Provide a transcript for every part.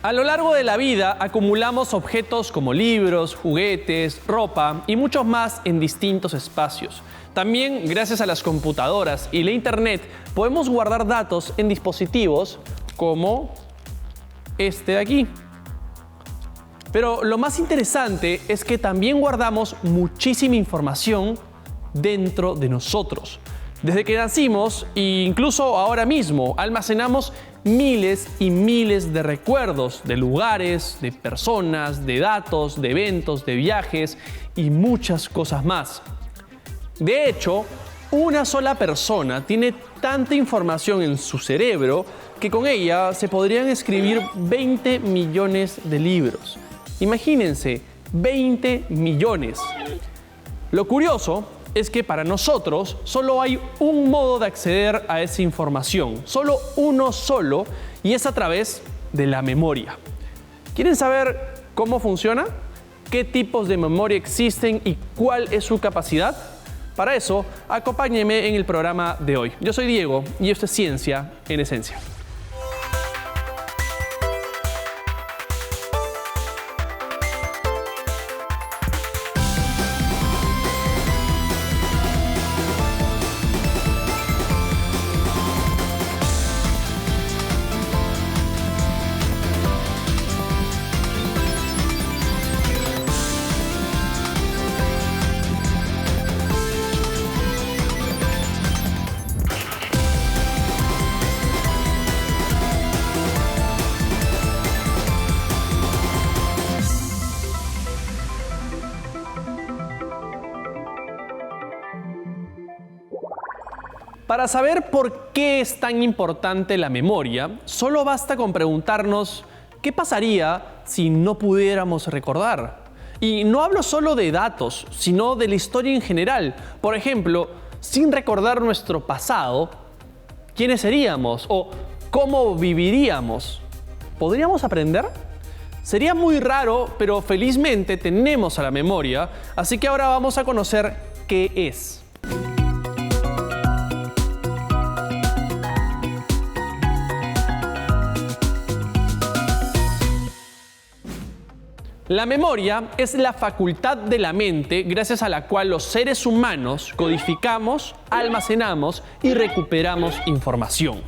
A lo largo de la vida acumulamos objetos como libros, juguetes, ropa y muchos más en distintos espacios. También, gracias a las computadoras y la internet, podemos guardar datos en dispositivos como este de aquí. Pero lo más interesante es que también guardamos muchísima información dentro de nosotros. Desde que nacimos e incluso ahora mismo almacenamos miles y miles de recuerdos de lugares, de personas, de datos, de eventos, de viajes y muchas cosas más. De hecho, una sola persona tiene tanta información en su cerebro que con ella se podrían escribir 20 millones de libros. Imagínense, 20 millones. Lo curioso es que para nosotros solo hay un modo de acceder a esa información, solo uno solo, y es a través de la memoria. ¿Quieren saber cómo funciona? ¿Qué tipos de memoria existen y cuál es su capacidad? Para eso, acompáñenme en el programa de hoy. Yo soy Diego y esto es Ciencia en Esencia. Para saber por qué es tan importante la memoria, solo basta con preguntarnos ¿qué pasaría si no pudiéramos recordar? Y no hablo solo de datos, sino de la historia en general. Por ejemplo, sin recordar nuestro pasado, ¿quiénes seríamos? ¿O cómo viviríamos? ¿Podríamos aprender? Sería muy raro, pero felizmente tenemos a la memoria, así que ahora vamos a conocer qué es. La memoria es la facultad de la mente gracias a la cual los seres humanos codificamos, almacenamos y recuperamos información.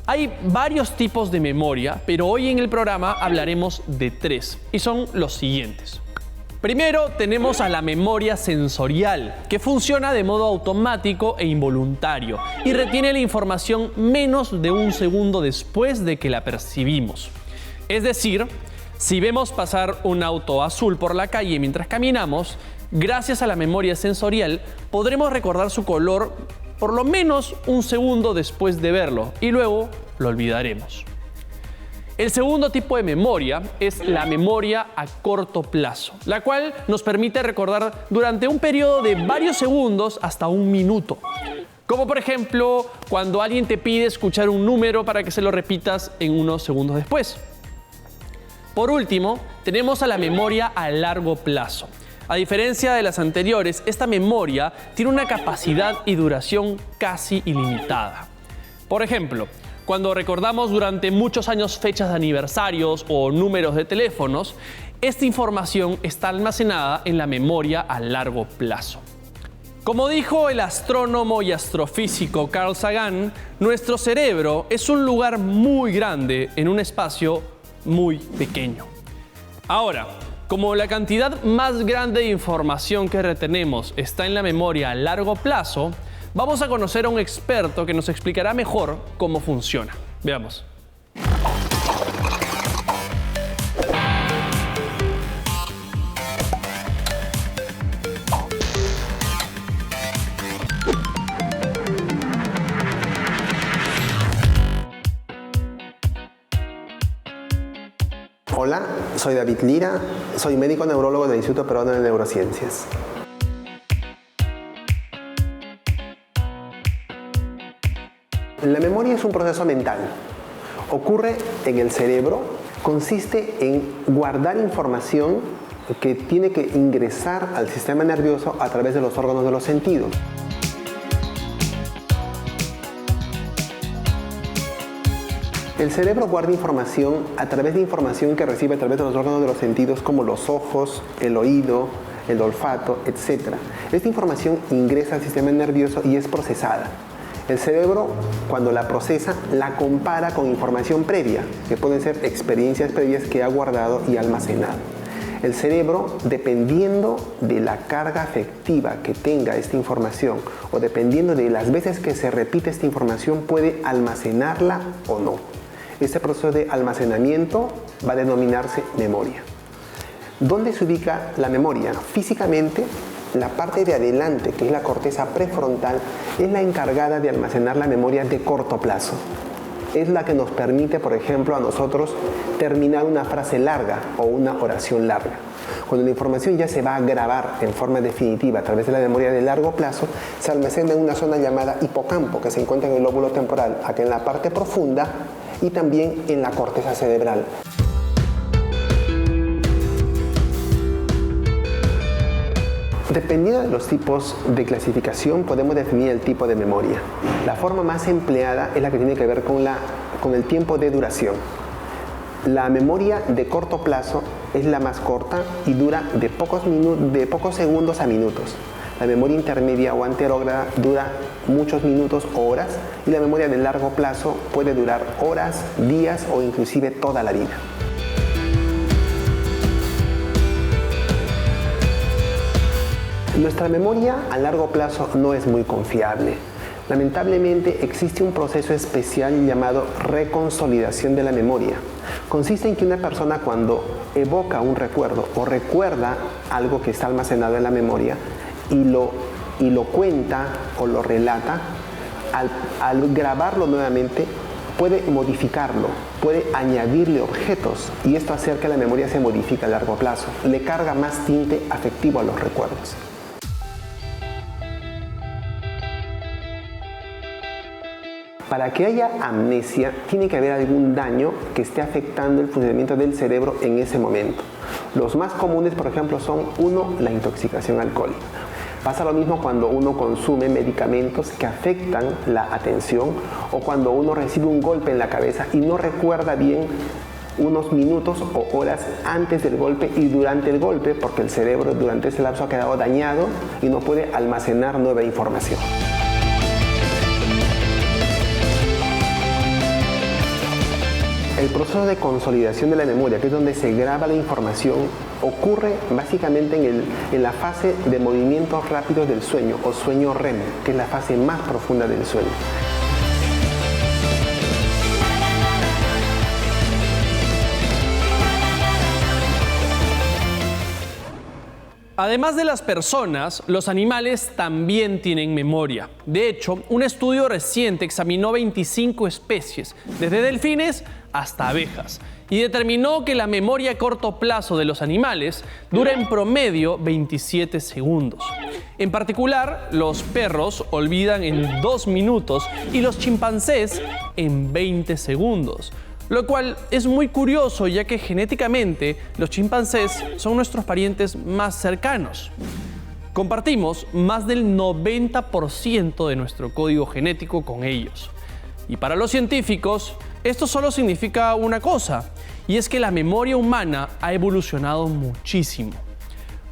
Hay varios tipos de memoria, pero hoy en el programa hablaremos de 3 y son los siguientes. Primero tenemos a la memoria sensorial, que funciona de modo automático e involuntario y retiene la información menos de un segundo después de que la percibimos. Es decir, si vemos pasar un auto azul por la calle mientras caminamos, gracias a la memoria sensorial podremos recordar su color por lo menos un segundo después de verlo y luego lo olvidaremos. El segundo tipo de memoria es la memoria a corto plazo, la cual nos permite recordar durante un periodo de varios segundos hasta un minuto. Como por ejemplo, cuando alguien te pide escuchar un número para que se lo repitas en unos segundos después. Por último, tenemos a la memoria a largo plazo. A diferencia de las anteriores, esta memoria tiene una capacidad y duración casi ilimitada. Por ejemplo, cuando recordamos durante muchos años fechas de aniversarios o números de teléfonos, esta información está almacenada en la memoria a largo plazo. Como dijo el astrónomo y astrofísico Carl Sagan, nuestro cerebro es un lugar muy grande en un espacio muy pequeño. Ahora, como la cantidad más grande de información que retenemos está en la memoria a largo plazo, vamos a conocer a un experto que nos explicará mejor cómo funciona. Veamos. Hola, soy David Lira, soy médico neurólogo del Instituto Peruano de Neurociencias. La memoria es un proceso mental. Ocurre en el cerebro, consiste en guardar información que tiene que ingresar al sistema nervioso a través de los órganos de los sentidos. El cerebro guarda información a través de información que recibe a través de los órganos de los sentidos como los ojos, el oído, el olfato, etc. Esta información ingresa al sistema nervioso y es procesada. El cerebro, cuando la procesa, la compara con información previa, que pueden ser experiencias previas que ha guardado y almacenado. El cerebro, dependiendo de la carga afectiva que tenga esta información o dependiendo de las veces que se repite esta información, puede almacenarla o no. Este proceso de almacenamiento va a denominarse memoria. ¿Dónde se ubica la memoria? Físicamente, la parte de adelante, que es la corteza prefrontal, es la encargada de almacenar la memoria de corto plazo. Es la que nos permite, por ejemplo, a nosotros terminar una frase larga o una oración larga. Cuando la información ya se va a grabar en forma definitiva a través de la memoria de largo plazo, se almacena en una zona llamada hipocampo, que se encuentra en el lóbulo temporal, aquí en la parte profunda y también en la corteza cerebral. Dependiendo de los tipos de clasificación, podemos definir el tipo de memoria. La forma más empleada es la que tiene que ver con el tiempo de duración. La memoria de corto plazo es la más corta y dura de pocos segundos a minutos. La memoria intermedia o anterógrada dura muchos minutos o horas y la memoria de largo plazo puede durar horas, días o inclusive toda la vida. Nuestra memoria a largo plazo no es muy confiable. Lamentablemente existe un proceso especial llamado reconsolidación de la memoria. Consiste en que una persona cuando evoca un recuerdo o recuerda algo que está almacenado en la memoria y lo cuenta o lo relata, al grabarlo nuevamente puede modificarlo, puede añadirle objetos y esto hace que la memoria se modifique a largo plazo. Le carga más tinte afectivo a los recuerdos. Para que haya amnesia, tiene que haber algún daño que esté afectando el funcionamiento del cerebro en ese momento. Los más comunes, por ejemplo, son 1. La intoxicación alcohólica. Pasa lo mismo cuando uno consume medicamentos que afectan la atención o cuando uno recibe un golpe en la cabeza y no recuerda bien unos minutos o horas antes del golpe y durante el golpe, porque el cerebro durante ese lapso ha quedado dañado y no puede almacenar nueva información. El proceso de consolidación de la memoria, que es donde se graba la información, ocurre básicamente en la fase de movimientos rápidos del sueño o sueño REM, que es la fase más profunda del sueño. Además de las personas, los animales también tienen memoria. De hecho, un estudio reciente examinó 25 especies, desde delfines hasta abejas, y determinó que la memoria a corto plazo de los animales dura en promedio 27 segundos. En particular, los perros olvidan en 2 minutos y los chimpancés en 20 segundos. Lo cual es muy curioso, ya que genéticamente los chimpancés son nuestros parientes más cercanos. Compartimos más del 90% de nuestro código genético con ellos. Y para los científicos, esto solo significa una cosa, y es que la memoria humana ha evolucionado muchísimo.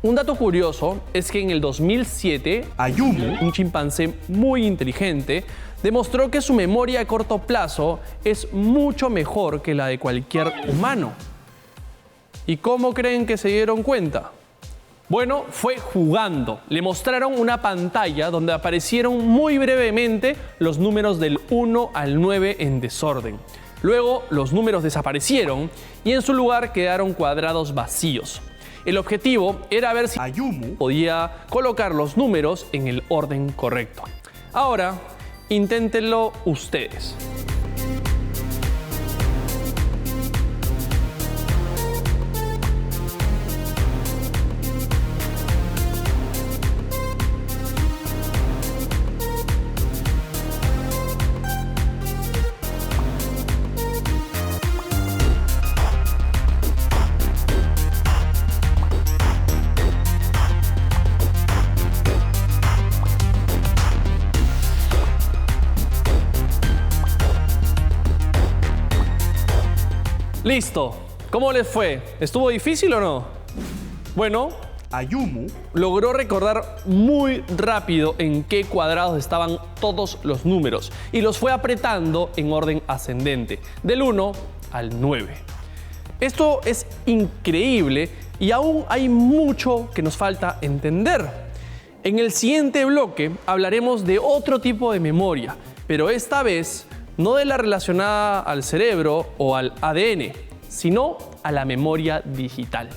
Un dato curioso es que en el 2007, Ayumu, un chimpancé muy inteligente, demostró que su memoria a corto plazo es mucho mejor que la de cualquier humano. ¿Y cómo creen que se dieron cuenta? Bueno, fue jugando. Le mostraron una pantalla donde aparecieron muy brevemente los números del 1 al 9 en desorden. Luego los números desaparecieron y en su lugar quedaron cuadrados vacíos. El objetivo era ver si Ayumu podía colocar los números en el orden correcto. Ahora, inténtenlo ustedes. Listo. ¿Cómo les fue? ¿Estuvo difícil o no? Bueno, Ayumu logró recordar muy rápido en qué cuadrados estaban todos los números y los fue apretando en orden ascendente, del 1 al 9. Esto es increíble y aún hay mucho que nos falta entender. En el siguiente bloque hablaremos de otro tipo de memoria, pero esta vez no de la relacionada al cerebro o al ADN, sino a la memoria digital.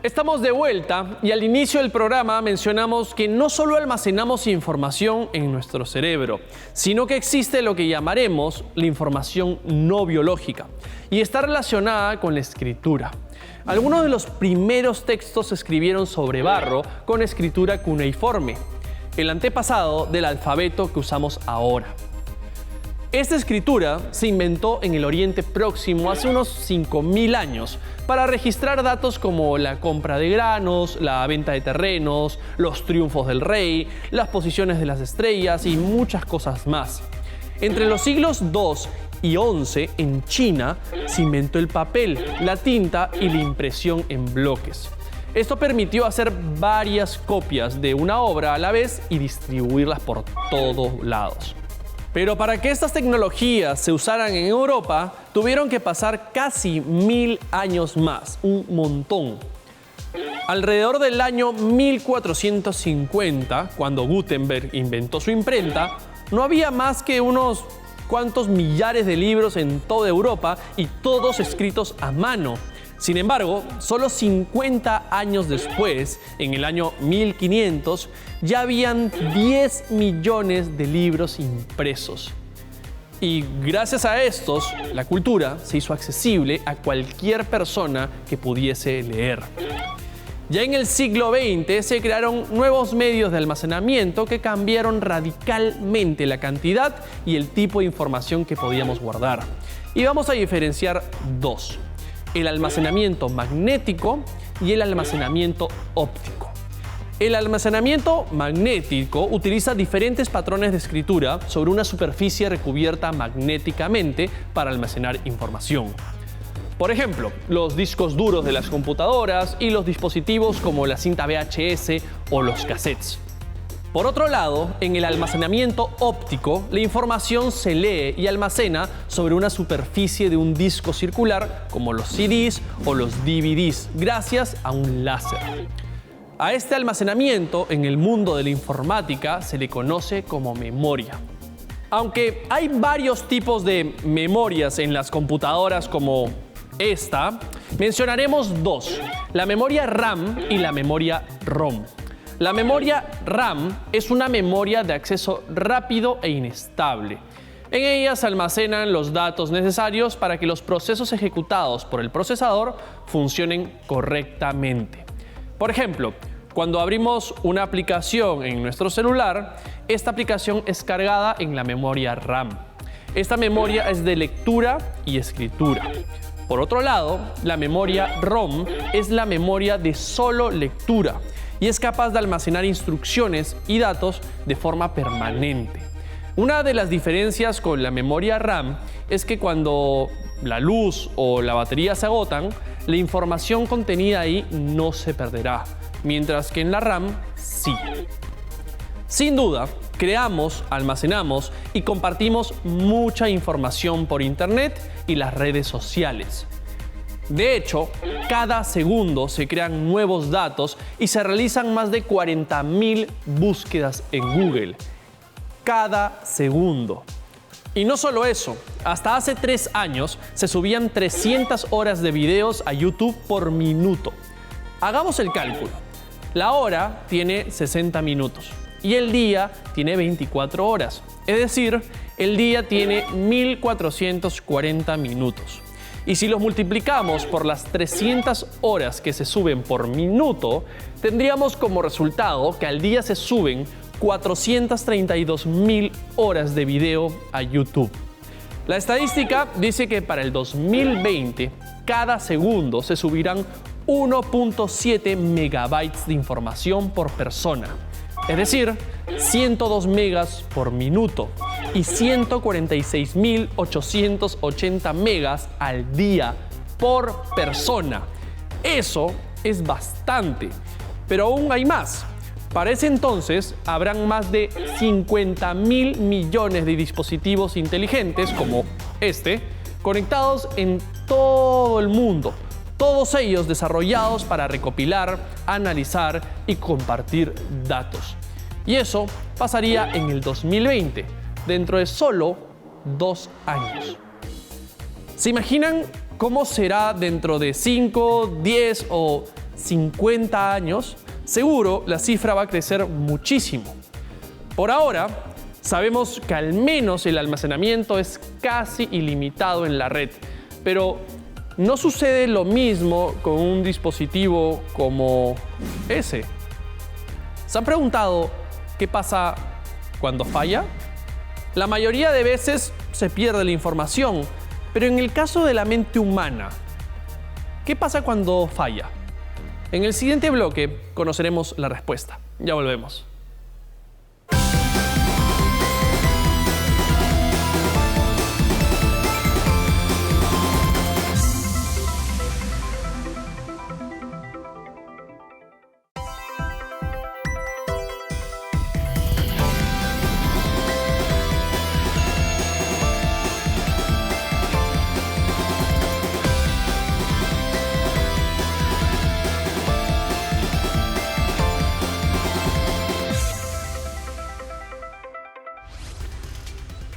Estamos de vuelta y al inicio del programa mencionamos que no solo almacenamos información en nuestro cerebro, sino que existe lo que llamaremos la información no biológica y está relacionada con la escritura. Algunos de los primeros textos se escribieron sobre barro con escritura cuneiforme, el antepasado del alfabeto que usamos ahora. Esta escritura se inventó en el Oriente Próximo hace unos 5.000 años para registrar datos como la compra de granos, la venta de terrenos, los triunfos del rey, las posiciones de las estrellas y muchas cosas más. Entre los siglos II y XI en China se inventó el papel, la tinta y la impresión en bloques. Esto permitió hacer varias copias de una obra a la vez y distribuirlas por todos lados. Pero para que estas tecnologías se usaran en Europa, tuvieron que pasar casi 1000 años más, un montón. Alrededor del año 1450, cuando Gutenberg inventó su imprenta, no había más que unos cuantos millares de libros en toda Europa y todos escritos a mano. Sin embargo, solo 50 años después, en el año 1500, ya habían 10 millones de libros impresos. Y gracias a estos, la cultura se hizo accesible a cualquier persona que pudiese leer. Ya en el siglo XX se crearon nuevos medios de almacenamiento que cambiaron radicalmente la cantidad y el tipo de información que podíamos guardar. Y vamos a diferenciar dos: el almacenamiento magnético y el almacenamiento óptico. El almacenamiento magnético utiliza diferentes patrones de escritura sobre una superficie recubierta magnéticamente para almacenar información. Por ejemplo, los discos duros de las computadoras y los dispositivos como la cinta VHS o los cassettes. Por otro lado, en el almacenamiento óptico, la información se lee y almacena sobre una superficie de un disco circular como los CDs o los DVDs, gracias a un láser. A este almacenamiento en el mundo de la informática se le conoce como memoria. Aunque hay varios tipos de memorias en las computadoras como esta, mencionaremos dos: la memoria RAM y la memoria ROM. La memoria RAM es una memoria de acceso rápido e inestable. En ella se almacenan los datos necesarios para que los procesos ejecutados por el procesador funcionen correctamente. Por ejemplo, cuando abrimos una aplicación en nuestro celular, esta aplicación es cargada en la memoria RAM. Esta memoria es de lectura y escritura. Por otro lado, la memoria ROM es la memoria de solo lectura y es capaz de almacenar instrucciones y datos de forma permanente. Una de las diferencias con la memoria RAM es que cuando la luz o la batería se agotan, la información contenida ahí no se perderá, mientras que en la RAM sí. Sin duda, creamos, almacenamos y compartimos mucha información por Internet y las redes sociales. De hecho, cada segundo se crean nuevos datos y se realizan más de 40.000 búsquedas en Google. Cada segundo. Y no solo eso, hasta hace 3 años se subían 300 horas de videos a YouTube por minuto. Hagamos el cálculo. La hora tiene 60 minutos. y el día tiene 24 horas. Es decir, el día tiene 1440 minutos. Y si los multiplicamos por las 300 horas que se suben por minuto, tendríamos como resultado que al día se suben 432.000 horas de video a YouTube. La estadística dice que para el 2020, cada segundo se subirán 1.7 megabytes de información por persona. Es decir, 102 megas por minuto y 146.880 megas al día por persona. Eso es bastante, pero aún hay más. Para ese entonces habrán más de 50.000 millones de dispositivos inteligentes como este, conectados en todo el mundo. Todos ellos desarrollados para recopilar, analizar y compartir datos. Y eso pasaría en el 2020, dentro de solo 2 años. ¿Se imaginan cómo será dentro de 5, 10 o 50 años? Seguro la cifra va a crecer muchísimo. Por ahora, sabemos que al menos el almacenamiento es casi ilimitado en la red, pero no sucede lo mismo con un dispositivo como ese. ¿Se han preguntado qué pasa cuando falla? La mayoría de veces se pierde la información, pero en el caso de la mente humana, ¿qué pasa cuando falla? En el siguiente bloque conoceremos la respuesta. Ya volvemos.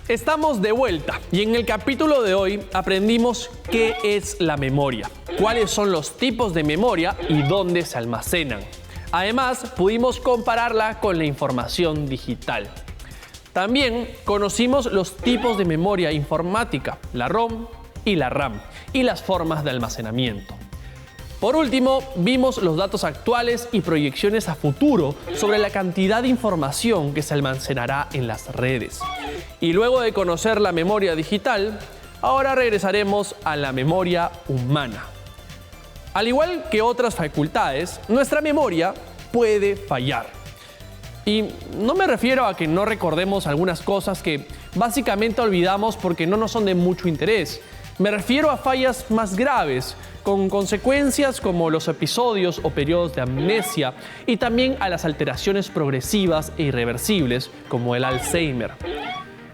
Estamos de vuelta y en el capítulo de hoy aprendimos qué es la memoria, cuáles son los tipos de memoria y dónde se almacenan. Además, pudimos compararla con la información digital. También conocimos los tipos de memoria informática, la ROM y la RAM, y las formas de almacenamiento. Por último, vimos los datos actuales y proyecciones a futuro sobre la cantidad de información que se almacenará en las redes. Y luego de conocer la memoria digital, ahora regresaremos a la memoria humana. Al igual que otras facultades, nuestra memoria puede fallar. Y no me refiero a que no recordemos algunas cosas que básicamente olvidamos porque no nos son de mucho interés. Me refiero a fallas más graves, con consecuencias como los episodios o periodos de amnesia y también a las alteraciones progresivas e irreversibles como el Alzheimer.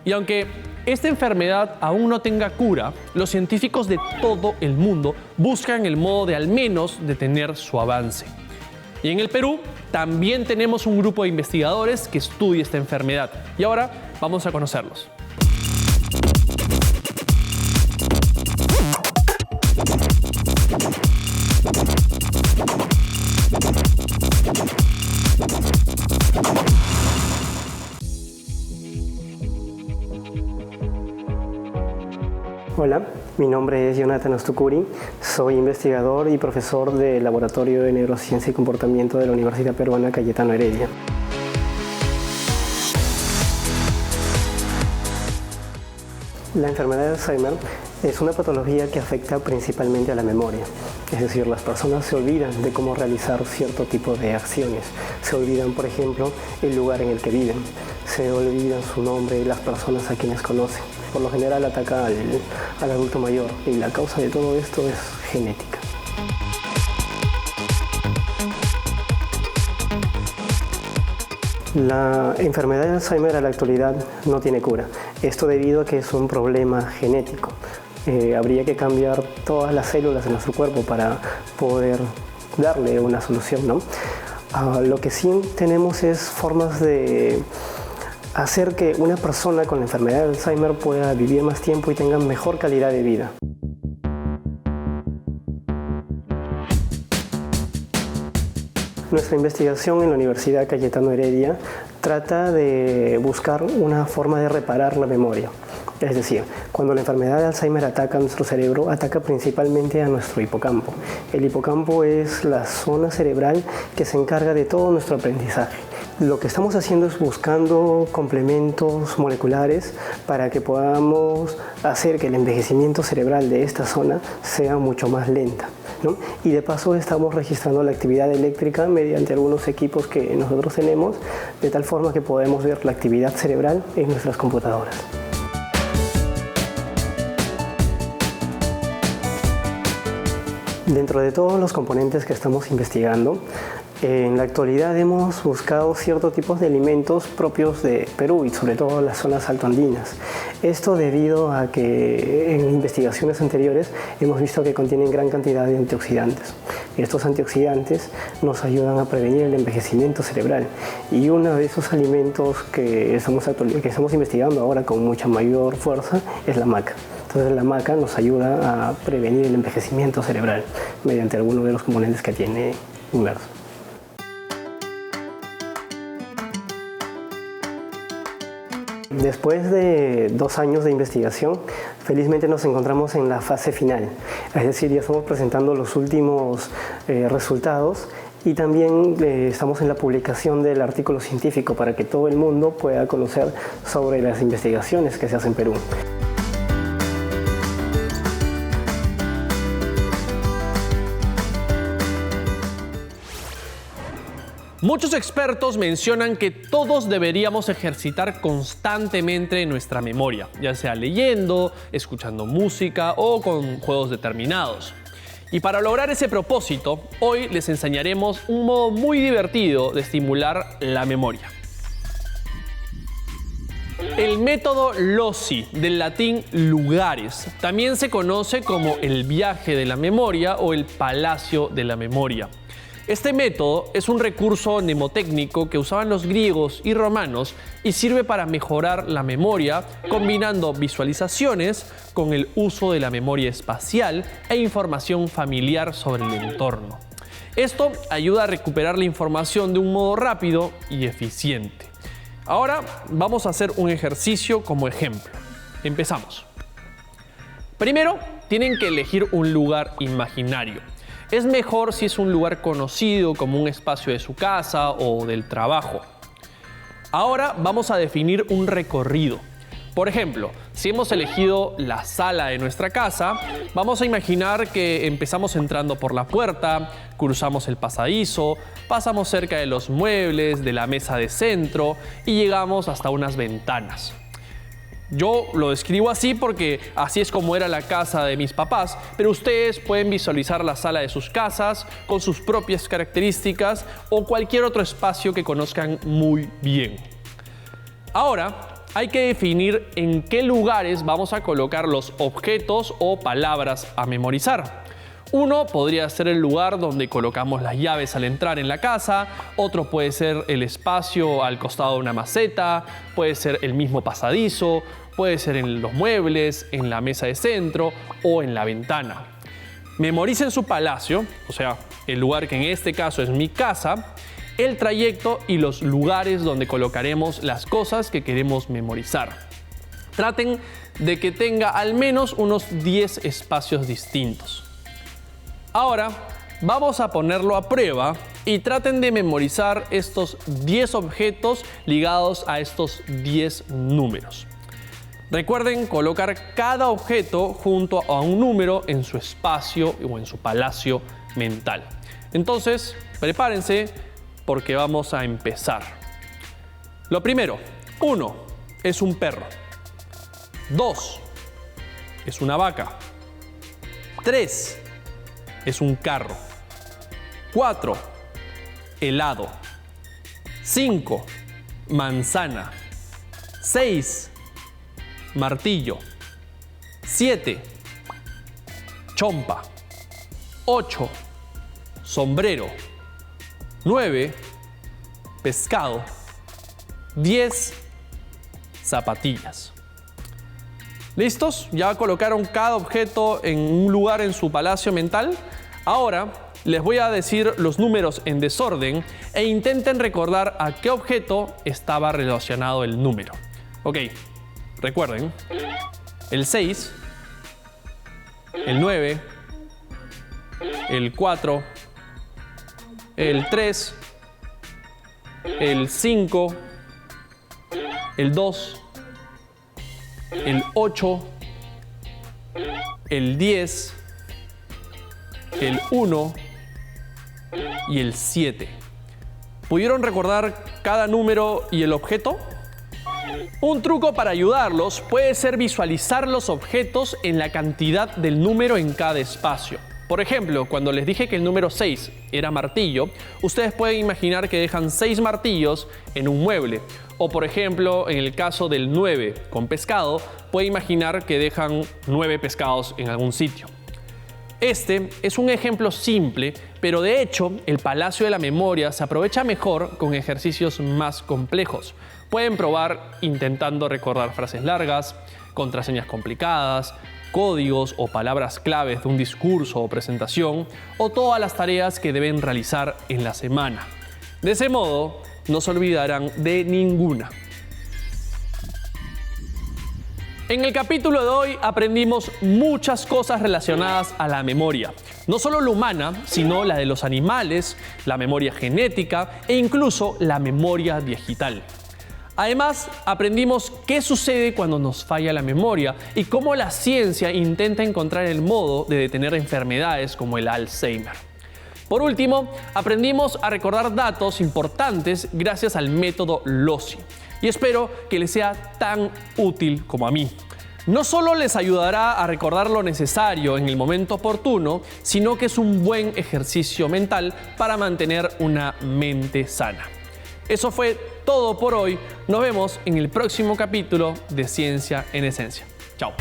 Y aunque esta enfermedad aún no tenga cura, los científicos de todo el mundo buscan el modo de al menos detener su avance. Y en el Perú también tenemos un grupo de investigadores que estudia esta enfermedad. Y ahora vamos a conocerlos. Hola, mi nombre es Jonathan Ostucuri, soy investigador y profesor del Laboratorio de Neurociencia y Comportamiento de la Universidad Peruana Cayetano Heredia. La enfermedad de Alzheimer es una patología que afecta principalmente a la memoria, es decir, las personas se olvidan de cómo realizar cierto tipo de acciones, se olvidan, por ejemplo, el lugar en el que viven, se olvidan su nombre y las personas a quienes conocen. Por lo general ataca al adulto mayor y la causa de todo esto es genética. La enfermedad de Alzheimer a la actualidad no tiene cura. Esto debido a que es un problema genético. Habría que cambiar todas las células de nuestro cuerpo para poder darle una solución, ¿no? Lo que sí tenemos es formas de hacer que una persona con la enfermedad de Alzheimer pueda vivir más tiempo y tenga mejor calidad de vida. Nuestra investigación en la Universidad Cayetano Heredia trata de buscar una forma de reparar la memoria. Es decir, cuando la enfermedad de Alzheimer ataca a nuestro cerebro, ataca principalmente a nuestro hipocampo. El hipocampo es la zona cerebral que se encarga de todo nuestro aprendizaje. Lo que estamos haciendo es buscando complementos moleculares para que podamos hacer que el envejecimiento cerebral de esta zona sea mucho más lenta, ¿no? Y de paso estamos registrando la actividad eléctrica mediante algunos equipos que nosotros tenemos, de tal forma que podemos ver la actividad cerebral en nuestras computadoras. Dentro de todos los componentes que estamos investigando, en la actualidad hemos buscado ciertos tipos de alimentos propios de Perú y sobre todo las zonas altoandinas. Esto debido a que en investigaciones anteriores hemos visto que contienen gran cantidad de antioxidantes. Estos antioxidantes nos ayudan a prevenir el envejecimiento cerebral y uno de esos alimentos que estamos investigando ahora con mucha mayor fuerza es la maca. Entonces la maca nos ayuda a prevenir el envejecimiento cerebral mediante algunos de los componentes que tiene inmerso. Después de 2 años de investigación, felizmente nos encontramos en la fase final. Es decir, ya estamos presentando los últimos resultados y también estamos en la publicación del artículo científico para que todo el mundo pueda conocer sobre las investigaciones que se hacen en Perú. Muchos expertos mencionan que todos deberíamos ejercitar constantemente nuestra memoria, ya sea leyendo, escuchando música o con juegos determinados. Y para lograr ese propósito, hoy les enseñaremos un modo muy divertido de estimular la memoria. El método LOSI, del latín lugares, también se conoce como el viaje de la memoria o el palacio de la memoria. Este método es un recurso mnemotécnico que usaban los griegos y romanos y sirve para mejorar la memoria combinando visualizaciones con el uso de la memoria espacial e información familiar sobre el entorno. Esto ayuda a recuperar la información de un modo rápido y eficiente. Ahora vamos a hacer un ejercicio como ejemplo. Empezamos. Primero, tienen que elegir un lugar imaginario. Es mejor si es un lugar conocido como un espacio de su casa o del trabajo. Ahora vamos a definir un recorrido. Por ejemplo, si hemos elegido la sala de nuestra casa, vamos a imaginar que empezamos entrando por la puerta, cruzamos el pasadizo, pasamos cerca de los muebles, de la mesa de centro y llegamos hasta unas ventanas. Yo lo describo así porque así es como era la casa de mis papás, pero ustedes pueden visualizar la sala de sus casas con sus propias características o cualquier otro espacio que conozcan muy bien. Ahora, hay que definir en qué lugares vamos a colocar los objetos o palabras a memorizar. Uno podría ser el lugar donde colocamos las llaves al entrar en la casa, otro puede ser el espacio al costado de una maceta, puede ser el mismo pasadizo, puede ser en los muebles, en la mesa de centro o en la ventana. Memoricen su palacio, o sea, el lugar que en este caso es mi casa, el trayecto y los lugares donde colocaremos las cosas que queremos memorizar. Traten de que tenga al menos unos 10 espacios distintos. Ahora vamos a ponerlo a prueba y traten de memorizar estos 10 objetos ligados a estos 10 números. Recuerden colocar cada objeto junto a un número en su espacio o en su palacio mental. Entonces, prepárense porque vamos a empezar. Lo primero, 1 es un perro. 2 es una vaca. 3 es un carro. 4, helado. 5, manzana. 6, martillo. 7, chompa. 8, sombrero. 9, pescado. 10, zapatillas. ¿Listos? ¿Ya colocaron cada objeto en un lugar en su palacio mental? Ahora les voy a decir los números en desorden e intenten recordar a qué objeto estaba relacionado el número. Ok, recuerden, el 6, el 9, el 4, el 3, el 5, el 2, el 8, el 10, el 1 y el 7. ¿Pudieron recordar cada número y el objeto? Un truco para ayudarlos puede ser visualizar los objetos en la cantidad del número en cada espacio. Por ejemplo, cuando les dije que el número 6 era martillo, ustedes pueden imaginar que dejan 6 martillos en un mueble. O por ejemplo, en el caso del 9 con pescado, pueden imaginar que dejan 9 pescados en algún sitio. Este es un ejemplo simple, pero de hecho el Palacio de la Memoria se aprovecha mejor con ejercicios más complejos. Pueden probar intentando recordar frases largas, contraseñas complicadas, códigos o palabras claves de un discurso o presentación, o todas las tareas que deben realizar en la semana. De ese modo, no se olvidarán de ninguna. En el capítulo de hoy aprendimos muchas cosas relacionadas a la memoria. No solo la humana, sino la de los animales, la memoria genética e incluso la memoria digital. Además, aprendimos qué sucede cuando nos falla la memoria y cómo la ciencia intenta encontrar el modo de detener enfermedades como el Alzheimer. Por último, aprendimos a recordar datos importantes gracias al método LOCI. Y espero que les sea tan útil como a mí. No solo les ayudará a recordar lo necesario en el momento oportuno, sino que es un buen ejercicio mental para mantener una mente sana. Eso fue todo por hoy. Nos vemos en el próximo capítulo de Ciencia en Esencia. Chao.